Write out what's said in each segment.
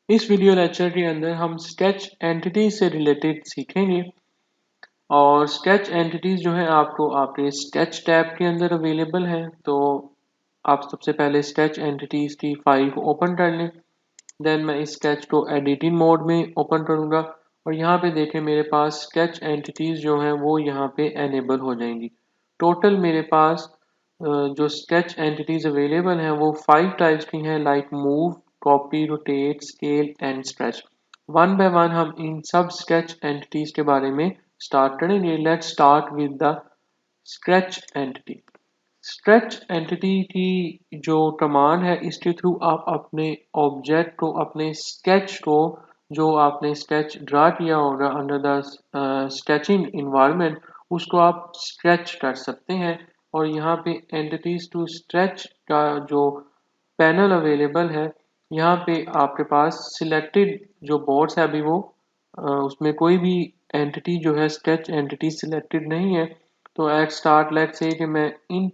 इस video lecture के अंदर हम स्केच एंटिटी से रिलेटेड सीखेंगे और स्केच एंटिटीज जो है आपको आपके स्केच टैब के अंदर अवेलेबल है। तो आप सबसे पहले स्केच एंटिटीज की फाइल को ओपन कर लें। देन मैं इस स्केच को एडिटिंग मोड में ओपन करूंगा और यहाँ पे देखें मेरे पास स्केच एंटिटीज जो हैं वो यहाँ पे एनेबल हो जाएंगी। टोटल मेरे पास जो स्केच एंटिटीज अवेलेबल हैं वो 5 टाइप्स की हैं, like move, copy, rotate, scale and stretch. One by one हम इन सब स्केच एंटिटीज के बारे में स्टार्ट करेंगे। Let's start with the sketch entity. Stretch entity की जो कमांड है इसके थ्रू आप अपने ऑब्जेक्ट को, अपने स्केच को, जो आपने स्केच ड्रा किया होगा अंडर द स्केचिंग इन्वायरमेंट, उसको आप स्ट्रेच कर सकते हैं। और यहाँ पे एंटिटीज टू स्ट्रेच का जो पैनल अवेलेबल है, यहाँ पे आपके पास सिलेक्टेड जो बोर्ड्स है अभी वो उसमें कोई भी एंटिटी जो है स्केच एंटिटी सिलेक्टेड नहीं है। तो एट स्टार्ट लेट्स से कि मैं इन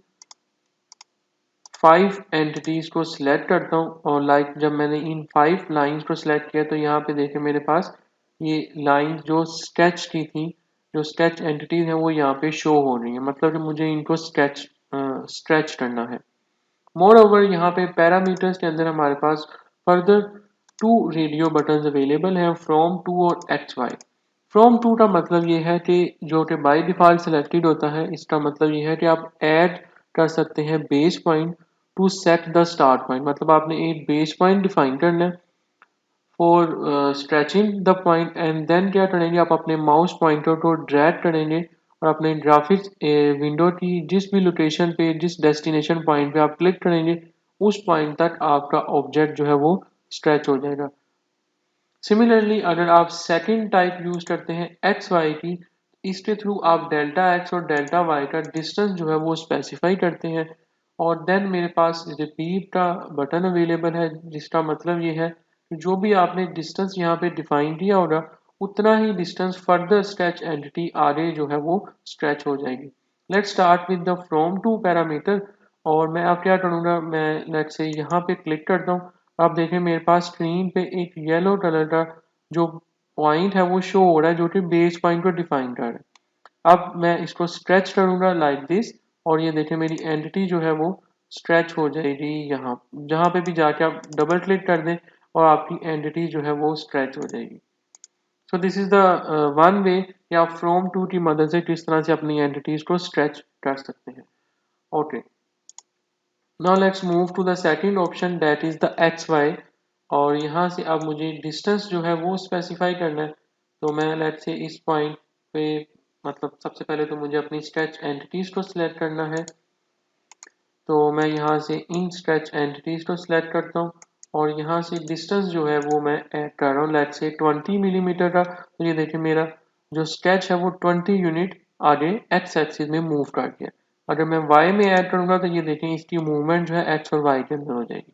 5 एंटिटीज को सिलेक्ट करता हूँ और लाइक जब मैंने इन 5 लाइंस को सिलेक्ट किया तो यहाँ पे देखें मेरे पास ये लाइंस जो स्केच की थी, जो स्केच एंटिटीज हैं वो यहाँ पे शो हो रही है, मतलब कि मुझे इनको स्ट्रेच करना है। मोर ओवर यहाँ पे पैरामीटर्स के अंदर हमारे पास फर्दर 2 रेडियो बटन अवेलेबल हैं, फ्रॉम टू और एक्स वाई। फ्रॉम टू का मतलब ये है कि जो कि बाय डिफॉल्ट सिलेक्टेड होता है, इसका मतलब ये है कि आप ऐड कर सकते हैं base point to set the start point. मतलब आपने एक बेस पॉइंट डिफाइन करना है for stretching the point, and then क्या करेंगे, आप अपने माउस पॉइंटर को ड्रैग करेंगे और अपने ग्राफिक्स विंडो की जिस भी लोकेशन पे, जिस डेस्टिनेशन पॉइंट पे आप क्लिक करेंगे, उस पॉइंट तक आपका ऑब्जेक्ट जो है वो स्ट्रेच हो जाएगा। सिमिलरली अगर आप सेकंड टाइप यूज करते हैं एक्स वाई की, इसके थ्रू आप डेल्टा एक्स और डेल्टा वाई का डिस्टेंस जो है वो स्पेसिफाई करते हैं। और देन मेरे पास रिपीट का बटन अवेलेबल है, जिसका मतलब ये है कि जो भी आपने डिस्टेंस यहाँ पे डिफाइन किया होगा, उतना ही डिस्टेंस फर्दर स्ट्रेच एंटिटी आगे जो है वो स्ट्रेच हो जाएगी। Let's start with the from to parameter. और मैं अब क्या करूँगा, मैं लेट्स से यहाँ पे क्लिक करता हूँ। आप देखें मेरे पास स्क्रीन पे एक येलो कलर का जो पॉइंट है वो शो हो रहा है, जो कि बेस पॉइंट को डिफाइन कर रहा है। अब मैं इसको स्ट्रेच करूंगा लाइक दिस, और ये देखें मेरी एंटिटी जो है वो स्ट्रेच हो जाएगी। यहाँ जहाँ पे भी जाके आप डबल क्लिक कर दें और आपकी एंटिटी जो है वो स्ट्रेच हो जाएगी। So this is the one way कि आप फ्रॉम टू की मदद से किस तरह से अपनी एंटिटीज को स्ट्रेच कर सकते हैं। Okay, now let's move to the second option, that is the X Y. और यहाँ से अब मुझे डिस्टेंस जो है वो स्पेसिफाई करना है। तो मैं लेट्स से इस पॉइंट पे, मतलब सबसे पहले तो मुझे अपनी स्ट्रेच एंटिटीज को सिलेक्ट करना है। तो मैं यहाँ से इन स्ट्रेच एंटिटीज को सिलेक्ट करता हूँ और यहाँ से डिस्टेंस जो है वो मैं ऐड कर रहा हूँ, लेट्स से 20 मिलीमीटर का। तो ये देखिए मेरा जो स्केच है वो 20 यूनिट आगे एक्स एक्सिस में मूव कर गया। अगर मैं वाई में ऐड करूंगा तो ये देखें इसकी मूवमेंट जो है एक्स और वाई के अंदर हो जाएगी।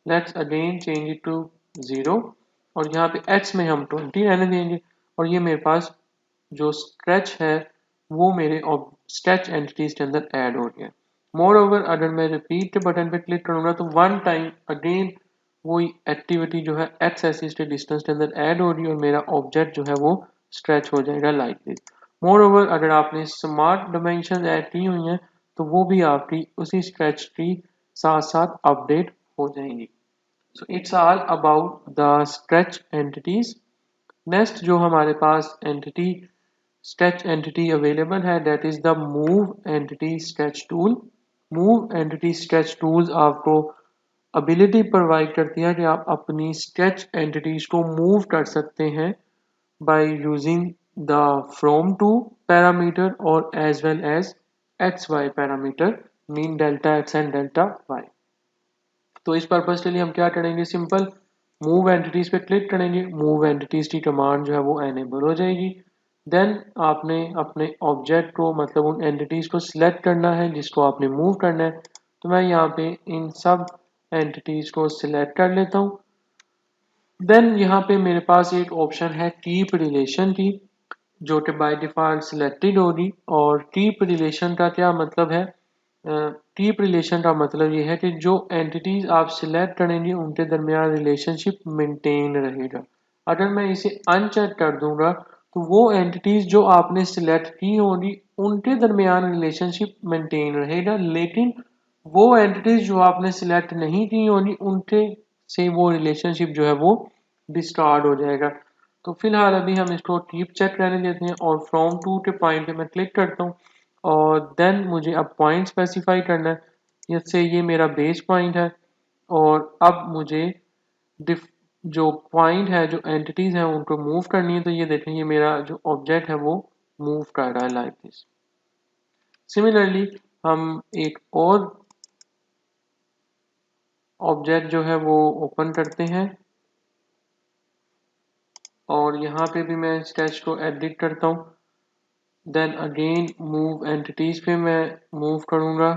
Let's again change it to 0 और यहाँ पे एक्स में हम 20 रहने देंगे। और ये मेरे पास जो स्केच है वो मेरे स्केच एंटिटीज के अंदर ऐड हो गया। मोर ओवर अगर मैं रिपीट के बटन पे क्लिक करूंगा तो वन टाइम अगेन वही एक्टिविटी जो है एक्स एक्सिस के डिस्टेंस के अंदर ऐड हो रही है और मेरा ऑब्जेक्ट जो है वो स्ट्रेच हो जाएगा लाइक दिस। मोर ओवर अगर आपने स्मार्ट डायमेंशन ऐड की हुई हैं तो वो भी आपकी उसी स्ट्रेच की साथ साथ अपडेट हो जाएंगी। So it's all about the stretch entities. Next जो हमारे पास एंटिटी स्केच एंटिटी अवेलेबल है, that is the move entity sketch tool. Move entity sketch tools आपको एबिलिटी प्रोवाइड करती है कि आप अपनी स्केच एंटिटीज को मूव कर सकते हैं by using the from to parameter और as well as X Y parameter, mean delta X and delta Y. तो इस पर्पज के लिए हम क्या करेंगे, सिंपल मूव एंटिटीज पे क्लिक करेंगे, मूव एंटिटीज की कमांड जो है वो एनेबल हो जाएगी। देन आपने अपने ऑब्जेक्ट को, मतलब उन एंटिटीज को सिलेक्ट करना है जिसको आपने मूव करना है। तो मैं यहाँ पे इन सब एंटिटीज को सिलेक्ट कर लेता हूँ। देन यहाँ पे मेरे पास एक ऑप्शन है कीप रिलेशन की, जो कि बाय डिफॉल्ट सिलेक्टेड होगी। और कीप रिलेशन का क्या मतलब है, कीप रिलेशन का मतलब ये है कि जो एंटिटीज आप सिलेक्ट करेंगे उनके दरमियान रिलेशनशिप मेंटेन रहेगा। अगर मैं इसे अनचेक कर दूंगा तो वो एंटिटीज जो आपने सिलेक्ट की होंगी उनके दरमियान रिलेशनशिप मेंटेन रहेगा, लेकिन वो एंटिटीज जो आपने सिलेक्ट नहीं की होंगी उनके से वो रिलेशनशिप जो है वो डिस्कार्ड हो जाएगा। तो फिलहाल अभी हम इसको कीप चेक करने देते हैं और फ्रॉम टू के पॉइंट पे मैं क्लिक करता हूँ और देन मुझे अब पॉइंट स्पेसिफाई करना है। जैसे ये मेरा बेस पॉइंट है और अब मुझे जो पॉइंट है, जो एंटिटीज हैं उनको मूव करनी है। तो ये देखें, ये मेरा जो ऑब्जेक्ट है वो मूव कर रहा है लाइक दिस। सिमिलरली हम एक और ऑब्जेक्ट जो है वो ओपन करते हैं और यहाँ पे भी मैं स्केच को एडिट करता हूँ। देन अगेन मूव एंटिटीज पे मैं मूव करूँगा।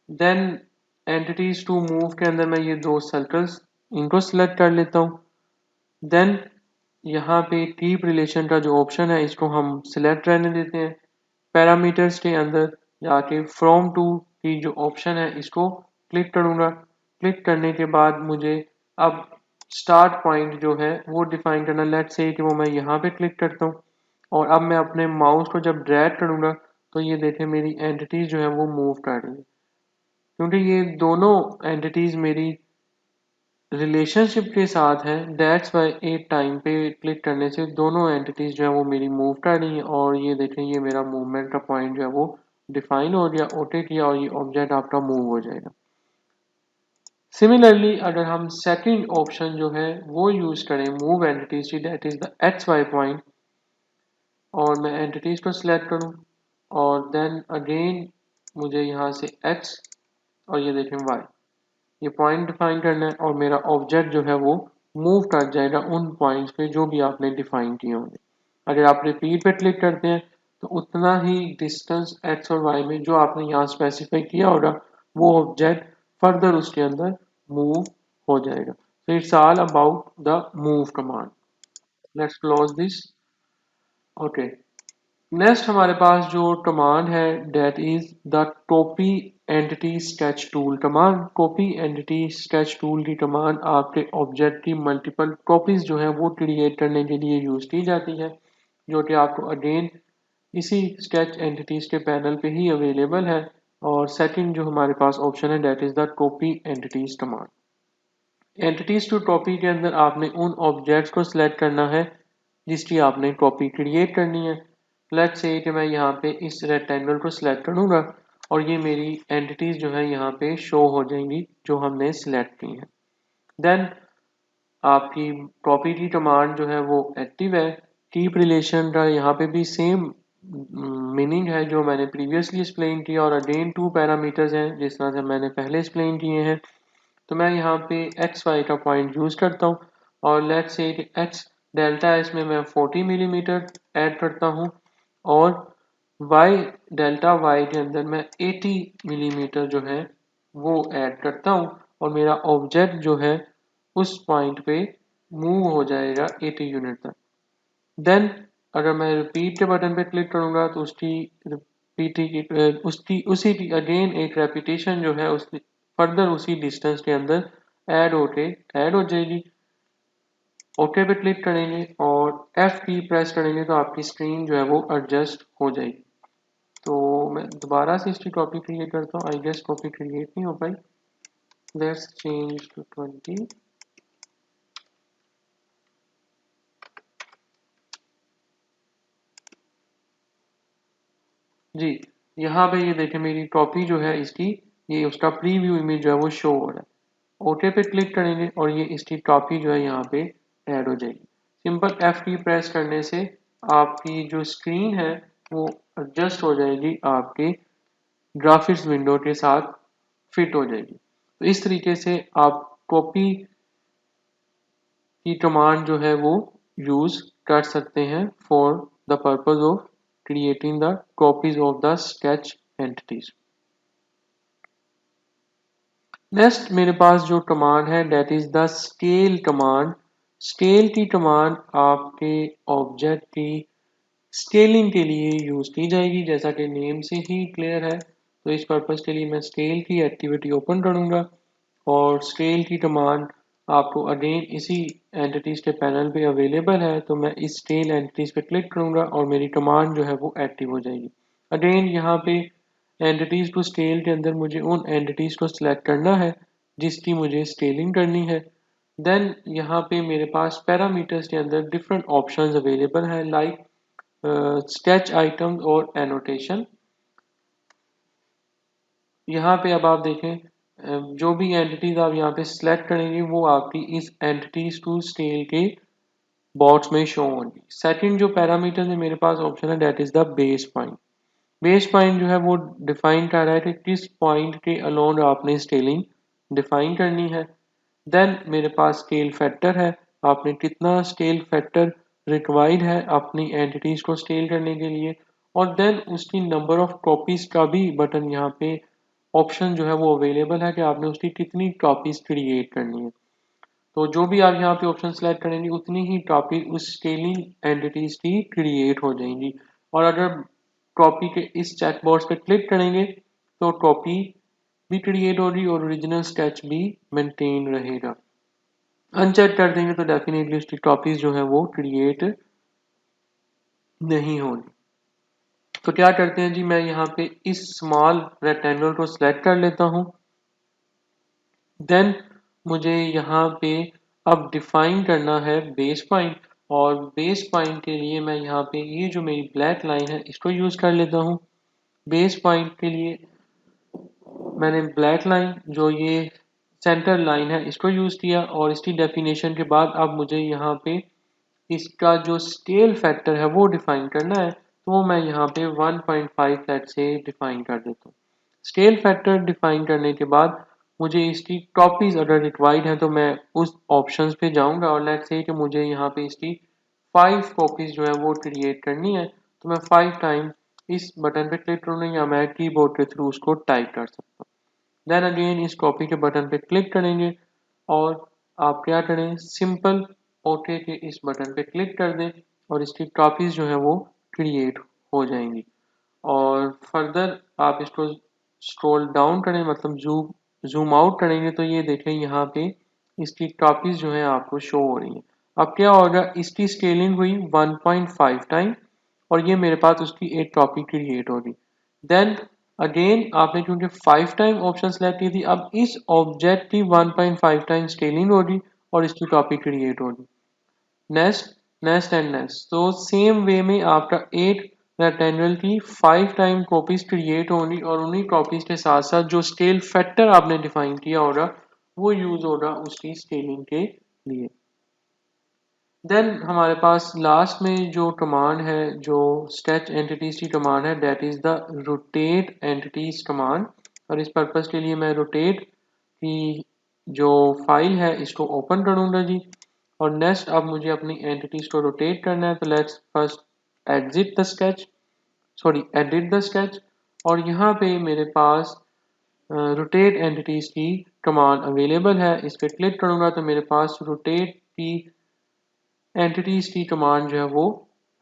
देन एंटिटीज टू मूव के अंदर मैं ये दो सर्कल्स इनको सिलेक्ट कर लेता हूँ। देन यहाँ पे कीप रिलेशन का जो ऑप्शन है इसको हम सिलेक्ट रहने देते हैं। पैरामीटर्स के अंदर जाके फ्रॉम टू की जो ऑप्शन है इसको क्लिक करूँगा। क्लिक करने के बाद मुझे अब स्टार्ट पॉइंट जो है वो डिफाइन करना। लेट्स से कि वो मैं यहाँ पे क्लिक करता हूँ और अब मैं अपने माउस को जब ड्रैग करूँगा तो ये देखें मेरी एंटिटीज जो है वो मूव कर रही है, क्योंकि ये दोनों एंटिटीज मेरी रिलेशनशिप के साथ है। दैट्स वाई एक टाइम पे क्लिक करने से दोनों एंटिटीज जो है वो मेरी मूव कर रही है और ये देखें ये मेरा मूवमेंट का पॉइंट जो है वो डिफाइन हो गया, ओके किया और ये ऑब्जेक्ट आपका मूव हो जाएगा। सिमिलरली अगर हम सेकंड ऑप्शन जो है वो यूज करें move entities, that is the X Y point, और मैं एंटिटीज को सिलेक्ट करूं और देन अगेन मुझे यहाँ से एक्स और ये देखें वाई, ये पॉइंट डिफाइन करना है और मेरा ऑब्जेक्ट जो है वो मूव कर जाएगा उन पॉइंट्स पे जो भी आपने डिफाइन किए होंगे। अगर आप रिपीट पे क्लिक करते हैं तो उतना ही डिस्टेंस एक्स और वाई में जो आपने यहाँ स्पेसिफाई किया होगा वो ऑब्जेक्ट फर्दर उसके अंदर मूव हो जाएगा। So it's all about the move command. Let's close this. Okay. Next हमारे पास जो कमांड है that is the copy entity sketch tool command. Copy entity sketch tool की कमांड आपके ऑब्जेक्ट की मल्टीपल कॉपीज जो है वो क्रिएट करने के लिए यूज की जाती है, जो कि आपको अगेन इसी स्केच एंटिटीज के पैनल पे ही अवेलेबल है। और सेकंड जो हमारे पास ऑप्शन है that is the copy entities command. Entities to copy के अंदर आपने उन ऑब्जेक्ट्स को सिलेक्ट करना है जिसकी आपने कॉपी क्रिएट करनी है। लेट्स से कि मैं यहाँ पे इस रेक्टेंगल को सिलेक्ट करूँगा और ये मेरी एंटिटीज जो है यहाँ पे शो हो जाएंगी जो हमने सिलेक्ट की हैं। देन आपकी कॉपी की कमांड जो है वो एक्टिव है। कीप रिलेशन का यहाँ पे भी सेम मीनिंग है जो मैंने प्रीवियसली एक्सप्लेन किया और अगेन टू पैरामीटर्स हैं जिस तरह से मैंने पहले एक्सप्लेन किए हैं। तो मैं यहाँ पे एक्स वाई का पॉइंट यूज करता हूँ और लेट्स से एक्स डेल्टा इसमें मैं 40 मिलीमीटर ऐड करता हूँ और वाई डेल्टा वाई के अंदर मैं 80 मिलीमीटर जो है वो ऐड करता हूँ और मेरा ऑब्जेक्ट जो है उस पॉइंट पे मूव हो जाएगा 80 यूनिट तक। देन अगर मैं रिपीट के बटन पे क्लिक करूंगा तो उसकी रिपीट उसकी उसी की अगेन एक रेपिटेशन जो है उस फर्दर उसी डिस्टेंस के अंदर ऐड हो जाएगी। ओके पे क्लिक करेंगे और एफ की प्रेस करेंगे तो आपकी स्क्रीन जो है वो एडजस्ट हो जाएगी। तो मैं दोबारा से इसकी कॉपी क्रिएट करता हूँ। आई गेस कॉपी क्रिएट नहीं हो पाई। Let's change to 20। जी, यहाँ पे ये देखें मेरी कॉपी जो है इसकी, ये उसका प्रीव्यू इमेज जो है वो शो हो रहा है। ओके पे क्लिक करेंगे और ये इसकी कॉपी जो है यहाँ पे ऐड हो जाएगी। सिंपल एफ की प्रेस करने से आपकी जो स्क्रीन है वो एडजस्ट हो जाएगी, आपके ग्राफिक्स विंडो के साथ फिट हो जाएगी। तो इस तरीके से आप कॉपी की कमांड जो है वो यूज कर सकते हैं for the purpose of creating the copies of the sketch entities. Next मेरे पास जो कमांड है that is the scale command. Scale की कमांड आपके ऑब्जेक्ट की स्केलिंग के लिए यूज़ की जाएगी, जैसा कि नेम से ही क्लियर है। तो इस पर्पज़ के लिए मैं स्केल की एक्टिविटी ओपन करूँगा और स्केल की कमांड आपको अगेन इसी एंटिटीज़ के पैनल पे अवेलेबल है। तो मैं इस स्केल एंटिटीज़ पे क्लिक करूँगा और मेरी कमांड जो है वो एक्टिव हो जाएगी। अगेन यहाँ पे एंटिटीज़ टू स्केल के अंदर मुझे उन एंटिटीज़ को सिलेक्ट करना है जिसकी मुझे स्केलिंग करनी है। देन यहाँ पे मेरे पास पैरामीटर्स के अंदर डिफरेंट ऑप्शंस अवेलेबल हैं, लाइक स्केच आइटम्स और एनोटेशन। यहाँ पे अब आप देखें जो भी एंटिटीज आप यहाँ पे सिलेक्ट करेंगे वो आपकी इस एंटिटीज टू स्केल के बॉक्स में शो होंगी। सेकंड जो पैरामीटर है मेरे पास ऑप्शन है that is the base point. Base point जो है वो डिफाइन कर रहा है कि किस पॉइंट के अलोन आपने स्केलिंग डिफाइन करनी है। देन मेरे पास स्केल फैक्टर है, आपने कितना स्केल फैक्टर रिक्वायर्ड है अपनी एंटिटीज को स्केल करने के लिए। और देन उसकी नंबर ऑफ कॉपीज का भी बटन यहाँ पे ऑप्शन जो है वो अवेलेबल है कि आपने उसकी कितनी कॉपीज क्रिएट करनी है। तो जो भी आप यहाँ पे ऑप्शन सेलेक्ट करेंगे उतनी ही कॉपी उस स्केलिंग एंटिटीज की क्रिएट हो जाएंगी। और अगर कॉपी के इस चेक बॉक्स पे क्लिक करेंगे तो कॉपी भी क्रिएट होगी और ओरिजिनल स्केच भी मेंटेन रहेगा। अनचेक कर देंगे तो डेफिनेटली उसकी कॉपीज जो है वो क्रिएट नहीं होगी। तो क्या करते हैं जी, मैं यहाँ पे इस स्मॉल रेक्टेंगल को सिलेक्ट कर लेता हूँ। देन मुझे यहाँ पे अब डिफाइन करना है बेस पॉइंट। और बेस पॉइंट के लिए मैं यहाँ पे ये जो मेरी ब्लैक लाइन है इसको यूज कर लेता हूँ। बेस पॉइंट के लिए मैंने ब्लैक लाइन जो ये सेंटर लाइन है इसको यूज किया और इसकी डेफिनेशन के बाद अब मुझे यहाँ पे इसका जो स्केल फैक्टर है वो डिफाइन करना है। तो मैं यहाँ पे 1.5 लेट से डिफाइन कर देता हूँ। स्केल फैक्टर डिफाइन करने के बाद मुझे इसकी कॉपीज अगर रिक्वायर्ड है तो मैं उस ऑप्शंस पे जाऊंगा और लेट्स से कि मुझे यहाँ पे इसकी 5 कॉपीज जो है वो क्रिएट करनी है। तो मैं 5 टाइम इस बटन पे क्लिक करूँगा या मैं कीबोर्ड के थ्रू उसको टाइप कर सकता हूँ। देन अगेन इस कॉपी के बटन पे क्लिक करेंगे और आप क्या करें, सिंपल ओके के इस बटन पे क्लिक कर दें और इसकी कॉपीज जो है वो क्रिएट हो जाएंगी। और फर्दर आप इसको स्क्रॉल डाउन करें, मतलब जूम आउट करेंगे तो ये देखें यहाँ पे इसकी कॉपीज जो है आपको शो हो रही है। अब क्या होगा, इसकी स्केलिंग हुई 1.5 टाइम और ये मेरे पास उसकी एक कॉपी क्रिएट होगी। देन अगेन आपने क्योंकि 5 टाइम ऑप्शन सेलेक्ट की थी, अब इस ऑब्जेक्ट की 1.5 टाइम स्केलिंग होगी और इसकी कॉपी क्रिएट होगी। Next, next and next. तो सेम वे में आपका 8 रेक्टेंगल की 5 टाइम कॉपीज क्रिएट होंगी और उन्हीं कॉपीज के साथ साथ जो स्केल फैक्टर आपने डिफाइन किया होगा वो यूज होगा उसकी स्केलिंग के लिए। देन हमारे पास लास्ट में जो कमांड है, जो स्केच एंटिटीज की कमांड है, that is the rotate entities command. और इस पर्पज के लिए मैं रोटेट की जो फाइल है इसको ओपन करूंगा जी। और नेक्स्ट अब मुझे अपनी एंटिटीज को रोटेट करना है तो let's first exit the sketch, sorry edit the sketch. और यहाँ पे मेरे पास रोटेट एंटिटीज की कमांड अवेलेबल है, इस पर क्लिक करूंगा तो मेरे पास रोटेट की एंटिटीज की कमांड जो है वो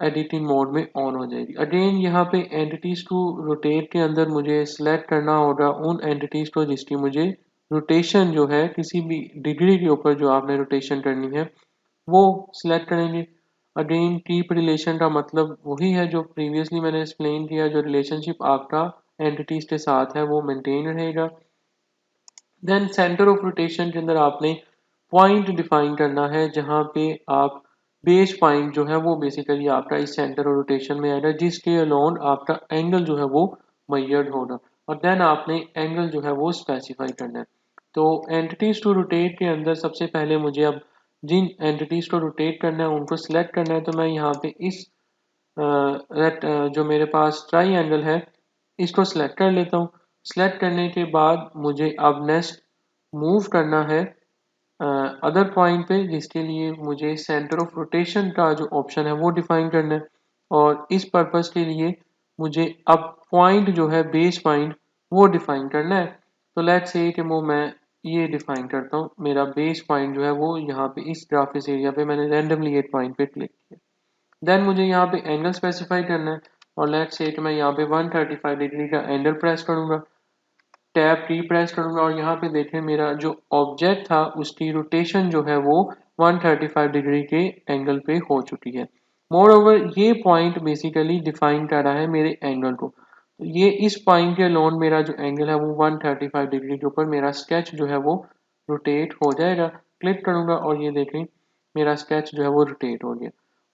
एडिटिंग मोड में ऑन हो जाएगी। अगेन यहाँ पे एंटिटीज टू रोटेट के अंदर मुझे सिलेक्ट करना होगा उन एंटिटीज को जिसकी मुझे रोटेशन जो है किसी भी डिग्री के ऊपर जो आपने रोटेशन करनी है वो सिलेक्ट करेंगे। अगेन कीप रिलेशन का मतलब वही है जो प्रीवियसली मैंने एक्सप्लेन किया, जो रिलेशनशिप आपका एंटिटीज के साथ है वो मेंटेन रहेगा। देन सेंटर ऑफ रोटेशन के अंदर आपने पॉइंट डिफाइन करना है जहां पे आप बेस पॉइंट जो है वो बेसिकली आपका इस सेंटर ऑफ रोटेशन में आएगा जिसके अलोन आपका एंगल जो है वो मेजर्ड होगा। और देन आपने एंगल जो है वो स्पेसिफाई करना है। तो एंटिटीज टू रोटेट के अंदर सबसे पहले मुझे अब जिन एंटिटीज को रोटेट करना है उनको सिलेक्ट करना है। तो मैं यहाँ पे इस जो मेरे पास ट्राई एंगल है इसको सिलेक्ट कर लेता हूँ। सिलेक्ट करने के बाद मुझे अब नेक्स्ट मूव करना है अदर पॉइंट पे, जिसके लिए मुझे सेंटर ऑफ रोटेशन का जो ऑप्शन है वो डिफाइन करना है। और इस पर्पस के लिए मुझे अब पॉइंट जो है बेस पॉइंट वो डिफाइन करना है। तो लेट्स से कि वो मैं ये डिफाइन करता हूँ, मेरा बेस पॉइंट जो है वो यहाँ पे इस ग्राफिक्स एरिया पे मैंने रैंडमली एक पॉइंट पे क्लिक किया। देन मुझे यहाँ पे एंगल स्पेसिफाई करना है और लेट्स से कि मैं यहाँ पे 135 डिग्री का एंगल प्रेस करूंगा, टैब की प्रेस करूंगा और यहाँ पे देखें मेरा जो ऑब्जेक्ट था उसकी रोटेशन जो है वो 135 डिग्री के एंगल पे हो चुकी है। मोर ओवर ये पॉइंट बेसिकली डिफाइन कर रहा है मेरे एंगल को। तो ये इस पॉइंट के अलोन मेरा जो एंगल है वो 135 डिग्री के ऊपर मेरा स्केच जो है वो रोटेट हो जाएगा। क्लिक करूंगा और ये देखें मेरा स्केच जो है वो रोटेट हो गया।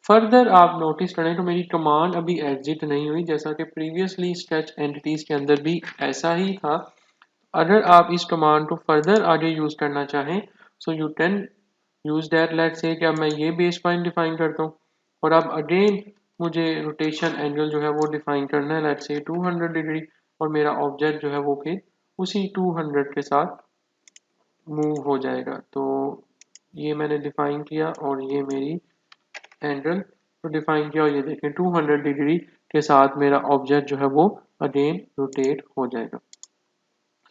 फर्दर आप नोटिस करें तो मेरी कमांड अभी एग्जिट नहीं हुई, जैसा कि प्रीवियसली स्केच एंटिटीज के अंदर भी ऐसा ही था। अगर आप इस कमांड को फर्दर आगे यूज करना चाहें so you can use that. Let's say कि अब मैं ये बेस पॉइंट डिफाइन करता हूँ और अब अगेन मुझे रोटेशन एंगल जो है वो डिफाइन करना है, लेट्स से 200 डिग्री, और मेरा ऑब्जेक्ट जो है वो फिर उसी 200 के साथ मूव हो जाएगा। तो ये मैंने डिफाइन किया और ये मेरी एंगल तो डिफाइन किया और ये देखें 200 डिग्री के साथ मेरा ऑब्जेक्ट जो है वो अगेन रोटेट हो जाएगा।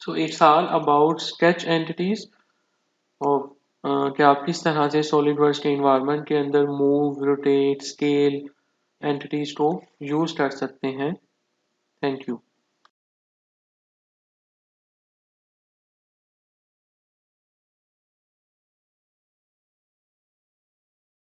So it's all about sketch entities और कि आप किस तरह से सॉलिडवर्क्स के इन्वायरमेंट के अंदर मूव, रोटेट, स्केल एंटिटीज को यूज कर सकते हैं। Thank you.